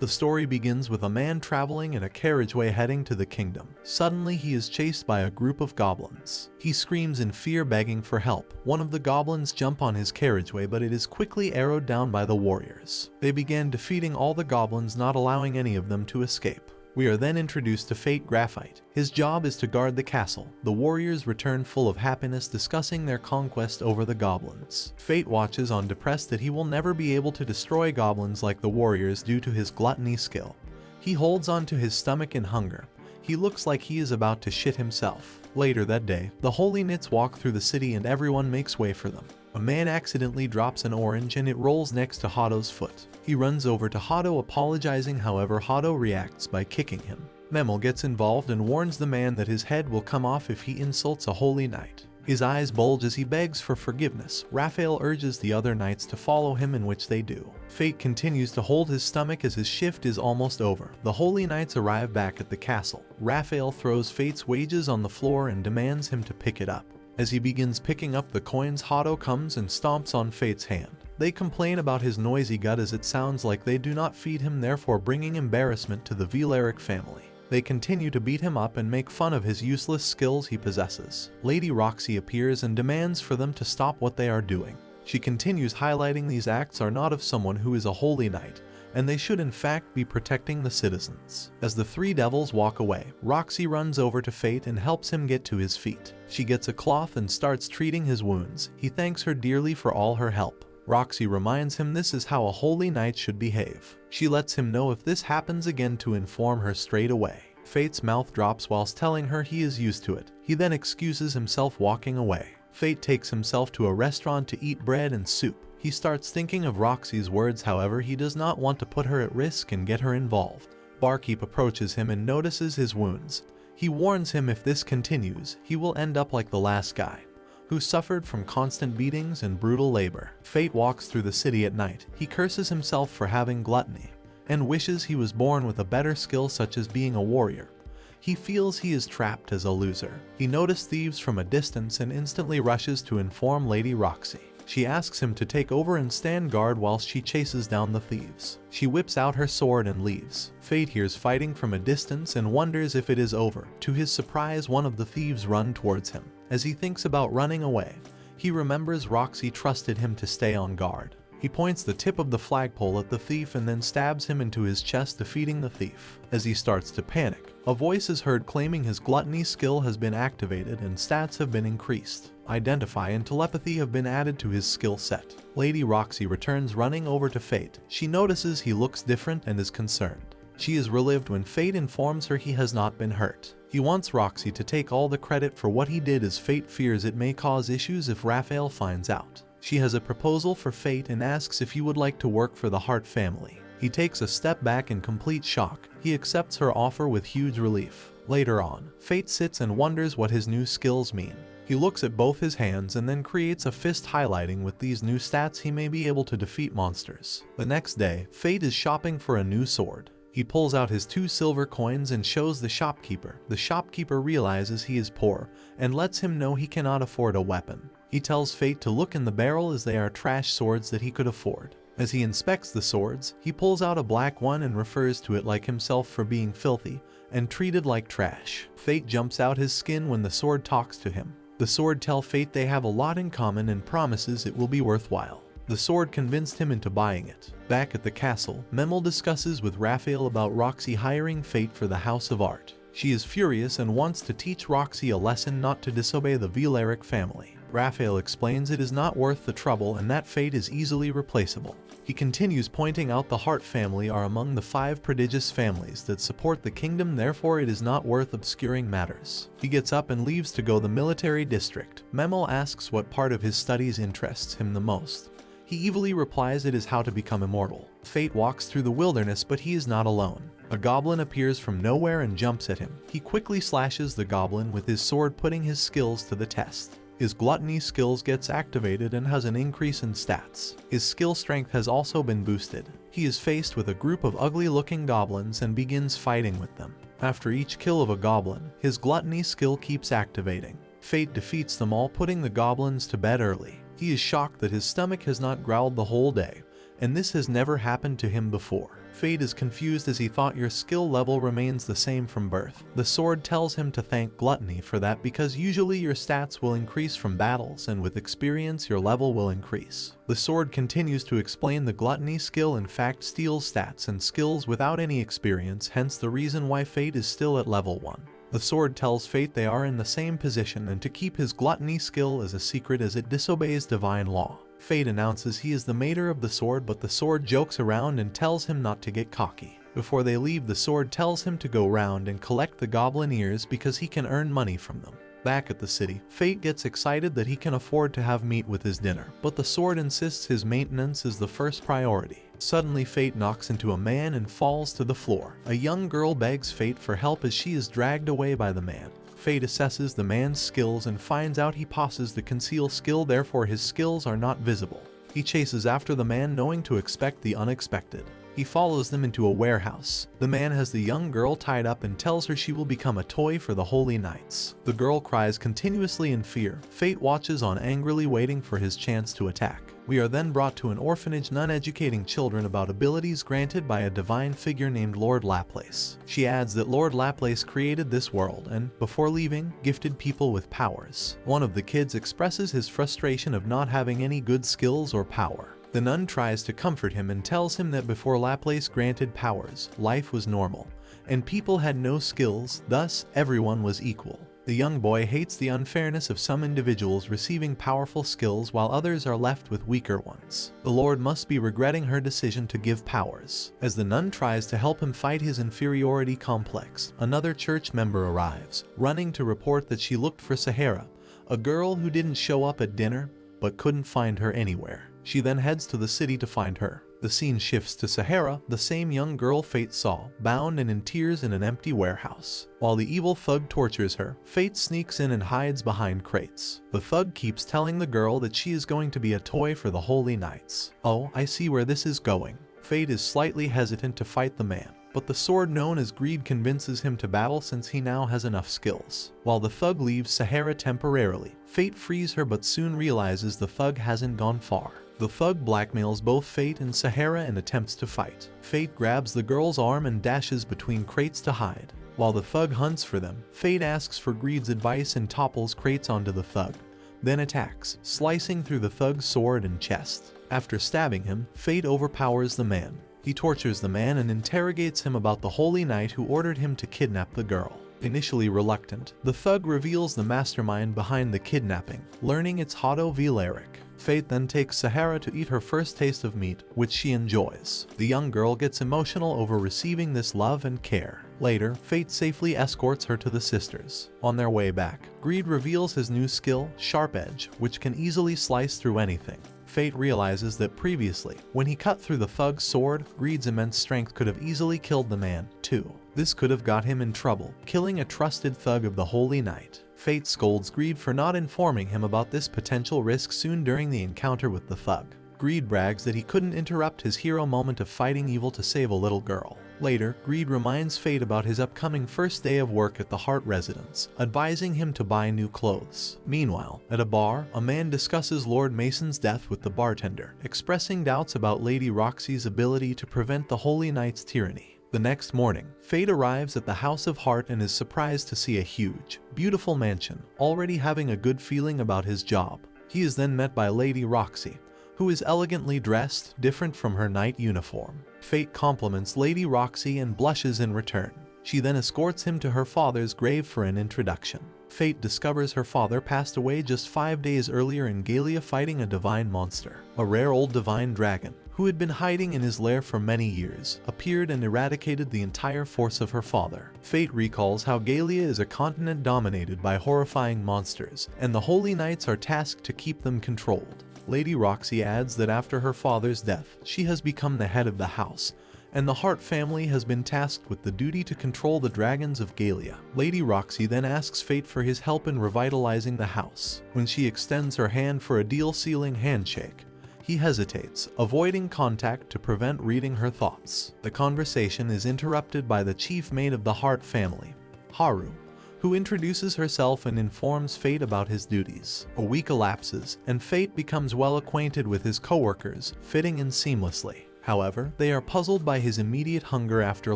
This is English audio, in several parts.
The story begins with a man traveling in a carriageway heading to the kingdom. Suddenly he is chased by a group of goblins. He screams in fear, begging for help. One of the goblins jump on his carriageway, but it is quickly arrowed down by the warriors. They began defeating all the goblins, not allowing any of them to escape. We are then introduced to Fate Graphite. His job is to guard the castle. The warriors return full of happiness, discussing their conquest over the goblins. Fate watches on, depressed that he will never be able to destroy goblins like the warriors due to his gluttony skill. He holds on to his stomach in hunger. He looks like he is about to shit himself. Later that day, the Holy Knights walk through the city and everyone makes way for them. A man accidentally drops an orange and it rolls next to Hado's foot. He runs over to Hado, apologizing. However, Hado reacts by kicking him. Memel gets involved and warns the man that his head will come off if he insults a holy knight. His eyes bulge as he begs for forgiveness. Raphael urges the other knights to follow him, in which they do. Fate continues to hold his stomach as his shift is almost over. The holy knights arrive back at the castle. Raphael throws Fate's wages on the floor and demands him to pick it up. As he begins picking up the coins, Hado comes and stomps on Fate's hand. They complain about his noisy gut, as it sounds like they do not feed him, therefore bringing embarrassment to the Velaric family. They continue to beat him up and make fun of his useless skills he possesses. Lady Roxy appears and demands for them to stop what they are doing. She continues highlighting these acts are not of someone who is a holy knight, and they should in fact be protecting the citizens. As the three devils walk away, Roxy runs over to Fate and helps him get to his feet. She gets a cloth and starts treating his wounds. He thanks her dearly for all her help. Roxy reminds him this is how a holy knight should behave. She lets him know if this happens again to inform her straight away. Fate's mouth drops whilst telling her he is used to it. He then excuses himself, walking away. Fate takes himself to a restaurant to eat bread and soup. He starts thinking of Roxy's words, however he does not want to put her at risk and get her involved. Barkeep approaches him and notices his wounds. He warns him if this continues, he will end up like the last guy, who suffered from constant beatings and brutal labor. Fate walks through the city at night. He curses himself for having gluttony, and wishes he was born with a better skill such as being a warrior. He feels he is trapped as a loser. He notices thieves from a distance and instantly rushes to inform Lady Roxy. She asks him to take over and stand guard whilst she chases down the thieves. She whips out her sword and leaves. Fate hears fighting from a distance and wonders if it is over. To his surprise, one of the thieves runs towards him. As he thinks about running away, he remembers Roxy trusted him to stay on guard. He points the tip of the flagpole at the thief and then stabs him into his chest, defeating the thief. As he starts to panic, a voice is heard claiming his gluttony skill has been activated and stats have been increased. Identify and telepathy have been added to his skill set. Lady Roxy returns, running over to Fate. She notices he looks different and is concerned. She is relieved when Fate informs her he has not been hurt. He wants Roxy to take all the credit for what he did, as Fate fears it may cause issues if Raphael finds out. She has a proposal for Fate and asks if he would like to work for the Hart family. He takes a step back in complete shock. He accepts her offer with huge relief. Later on, Fate sits and wonders what his new skills mean. He looks at both his hands and then creates a fist, highlighting with these new stats he may be able to defeat monsters. The next day, Fate is shopping for a new sword. He pulls out his 2 silver coins and shows the shopkeeper. The shopkeeper realizes he is poor and lets him know he cannot afford a weapon. He tells Fate to look in the barrel, as they are trash swords that he could afford. As he inspects the swords, he pulls out a black one and refers to it like himself for being filthy and treated like trash. Fate jumps out his skin when the sword talks to him. The sword tells Fate they have a lot in common and promises it will be worthwhile. The sword convinced him into buying it. Back at the castle, Memel discusses with Raphael about Roxy hiring Fate for the House of Art. She is furious and wants to teach Roxy a lesson not to disobey the Velaric family. Raphael explains it is not worth the trouble and that Fate is easily replaceable. He continues pointing out the Hart family are among the 5 prodigious families that support the kingdom, therefore it is not worth obscuring matters. He gets up and leaves to go the military district. Memel asks what part of his studies interests him the most. He evilly replies it is how to become immortal. Fate walks through the wilderness, but he is not alone. A goblin appears from nowhere and jumps at him. He quickly slashes the goblin with his sword, putting his skills to the test. His gluttony skills gets activated and has an increase in stats. His skill strength has also been boosted. He is faced with a group of ugly-looking goblins and begins fighting with them. After each kill of a goblin, his gluttony skill keeps activating. Fate defeats them all, putting the goblins to bed early. He is shocked that his stomach has not growled the whole day, and this has never happened to him before. Fate is confused as he thought your skill level remains the same from birth. The sword tells him to thank Gluttony for that because usually your stats will increase from battles and with experience your level will increase. The sword continues to explain the Gluttony skill in fact steals stats and skills without any experience, hence the reason why Fate is still at level 1. The sword tells Fate they are in the same position and to keep his Gluttony skill as a secret as it disobeys divine law. Fate announces he is the mater of the sword, but the sword jokes around and tells him not to get cocky. Before they leave, the sword tells him to go round and collect the goblin ears because he can earn money from them. Back at the city, Fate gets excited that he can afford to have meat with his dinner, but the sword insists his maintenance is the first priority. Suddenly Fate knocks into a man and falls to the floor. A young girl begs Fate for help as she is dragged away by the man. Fate assesses the man's skills and finds out he possesses the conceal skill, therefore his skills are not visible. He chases after the man knowing to expect the unexpected. He follows them into a warehouse. The man has the young girl tied up and tells her she will become a toy for the holy knights. The girl cries continuously in fear. Fate watches on angrily waiting for his chance to attack. We are then brought to an orphanage nun educating children about abilities granted by a divine figure named Lord Laplace. She adds that Lord Laplace created this world and, before leaving, gifted people with powers. One of the kids expresses his frustration of not having any good skills or power. The nun tries to comfort him and tells him that before Laplace granted powers, life was normal, and people had no skills, thus everyone was equal. The young boy hates the unfairness of some individuals receiving powerful skills while others are left with weaker ones. The Lord must be regretting her decision to give powers. As the nun tries to help him fight his inferiority complex, another church member arrives, running to report that she looked for Sahara, a girl who didn't show up at dinner, but couldn't find her anywhere. She then heads to the city to find her. The scene shifts to Sahara, the same young girl Fate saw, bound and in tears in an empty warehouse. While the evil thug tortures her, Fate sneaks in and hides behind crates. The thug keeps telling the girl that she is going to be a toy for the holy knights. Oh, I see where this is going. Fate is slightly hesitant to fight the man, but the sword known as greed convinces him to battle since he now has enough skills. While the thug leaves Sahara temporarily, Fate frees her but soon realizes the thug hasn't gone far. The thug blackmails both Fate and Sahara and attempts to fight. Fate grabs the girl's arm and dashes between crates to hide. While the thug hunts for them, Fate asks for Greed's advice and topples crates onto the thug, then attacks, slicing through the thug's sword and chest. After stabbing him, Fate overpowers the man. He tortures the man and interrogates him about the holy knight who ordered him to kidnap the girl. Initially reluctant, the thug reveals the mastermind behind the kidnapping, learning it's Hado Vilaric. Fate then takes Sahara to eat her first taste of meat, which she enjoys. The young girl gets emotional over receiving this love and care. Later, Fate safely escorts her to the sisters. On their way back, Greed reveals his new skill, Sharp Edge, which can easily slice through anything. Fate realizes that previously, when he cut through the thug's sword, Greed's immense strength could have easily killed the man, too. This could have got him in trouble, killing a trusted thug of the Holy Knight. Fate scolds Greed for not informing him about this potential risk soon during the encounter with the thug. Greed brags that he couldn't interrupt his hero moment of fighting evil to save a little girl. Later, Greed reminds Fate about his upcoming first day of work at the Hart residence, advising him to buy new clothes. Meanwhile, at a bar, a man discusses Lord Mason's death with the bartender, expressing doubts about Lady Roxy's ability to prevent the Holy Knight's tyranny. The next morning, Fate arrives at the House of Hart and is surprised to see a huge, beautiful mansion, already having a good feeling about his job. He is then met by Lady Roxy, who is elegantly dressed, different from her knight uniform. Fate compliments Lady Roxy and blushes in return. She then escorts him to her father's grave for an introduction. Fate discovers her father passed away just 5 days earlier in Galia fighting a divine monster. A rare old divine dragon, who had been hiding in his lair for many years, appeared and eradicated the entire force of her father. Fate recalls how Galia is a continent dominated by horrifying monsters, and the Holy Knights are tasked to keep them controlled. Lady Roxy adds that after her father's death, she has become the head of the house, and the Hart family has been tasked with the duty to control the dragons of Galia. Lady Roxy then asks Fate for his help in revitalizing the house. When she extends her hand for a deal-sealing handshake, he hesitates, avoiding contact to prevent reading her thoughts. The conversation is interrupted by the chief mate of the Hart family, Haru, who introduces herself and informs Fate about his duties. A week elapses, and Fate becomes well acquainted with his co-workers, fitting in seamlessly. However, they are puzzled by his immediate hunger after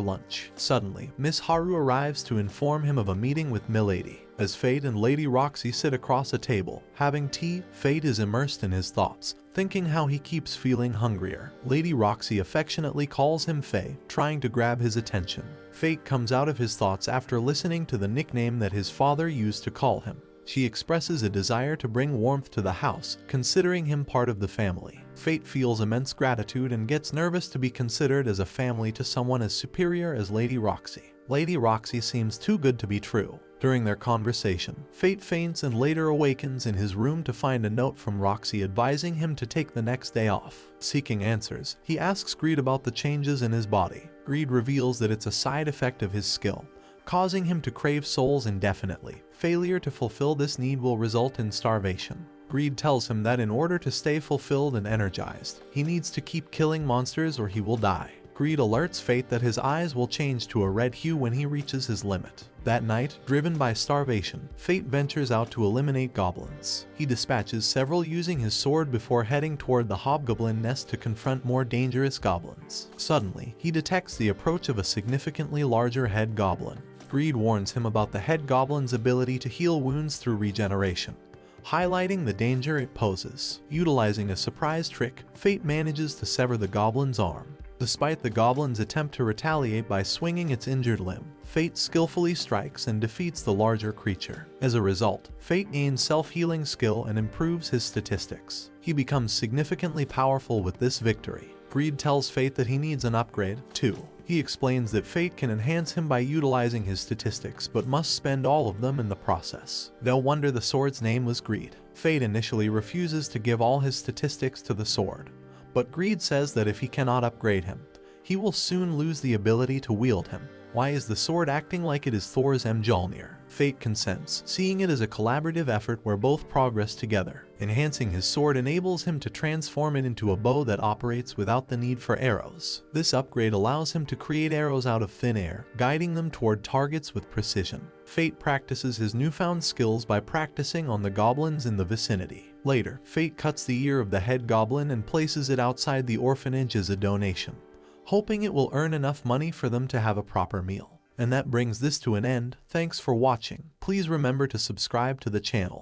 lunch. Suddenly, Miss Haru arrives to inform him of a meeting with Milady. As Fate and Lady Roxy sit across a table, having tea, Fate is immersed in his thoughts, thinking how he keeps feeling hungrier. Lady Roxy affectionately calls him Faye, trying to grab his attention. Fate comes out of his thoughts after listening to the nickname that his father used to call him. She expresses a desire to bring warmth to the house, considering him part of the family. Fate feels immense gratitude and gets nervous to be considered as a family to someone as superior as Lady Roxy. Lady Roxy seems too good to be true. During their conversation, Fate faints and later awakens in his room to find a note from Roxy advising him to take the next day off. Seeking answers, he asks Greed about the changes in his body. Greed reveals that it's a side effect of his skill, causing him to crave souls indefinitely. Failure to fulfill this need will result in starvation. Greed tells him that in order to stay fulfilled and energized, he needs to keep killing monsters or he will die. Greed alerts Fate that his eyes will change to a red hue when he reaches his limit. That night, driven by starvation, Fate ventures out to eliminate goblins. He dispatches several using his sword before heading toward the hobgoblin nest to confront more dangerous goblins. Suddenly, he detects the approach of a significantly larger head goblin. Greed warns him about the head goblin's ability to heal wounds through regeneration, highlighting the danger it poses. Utilizing a surprise trick, Fate manages to sever the goblin's arm. Despite the goblin's attempt to retaliate by swinging its injured limb, Fate skillfully strikes and defeats the larger creature. As a result, Fate gains self-healing skill and improves his statistics. He becomes significantly powerful with this victory. Greed tells Fate that he needs an upgrade, too. He explains that Fate can enhance him by utilizing his statistics, but must spend all of them in the process. No wonder the sword's name was Greed. Fate initially refuses to give all his statistics to the sword, but Greed says that if he cannot upgrade him, he will soon lose the ability to wield him. Why is the sword acting like it is Thor's Mjolnir? Fate consents, seeing it as a collaborative effort where both progress together. Enhancing his sword enables him to transform it into a bow that operates without the need for arrows. This upgrade allows him to create arrows out of thin air, guiding them toward targets with precision. Fate practices his newfound skills by practicing on the goblins in the vicinity. Later, Fate cuts the ear of the head goblin and places it outside the orphanage as a donation, hoping it will earn enough money for them to have a proper meal. And that brings this to an end. Thanks for watching. Please remember to subscribe to the channel.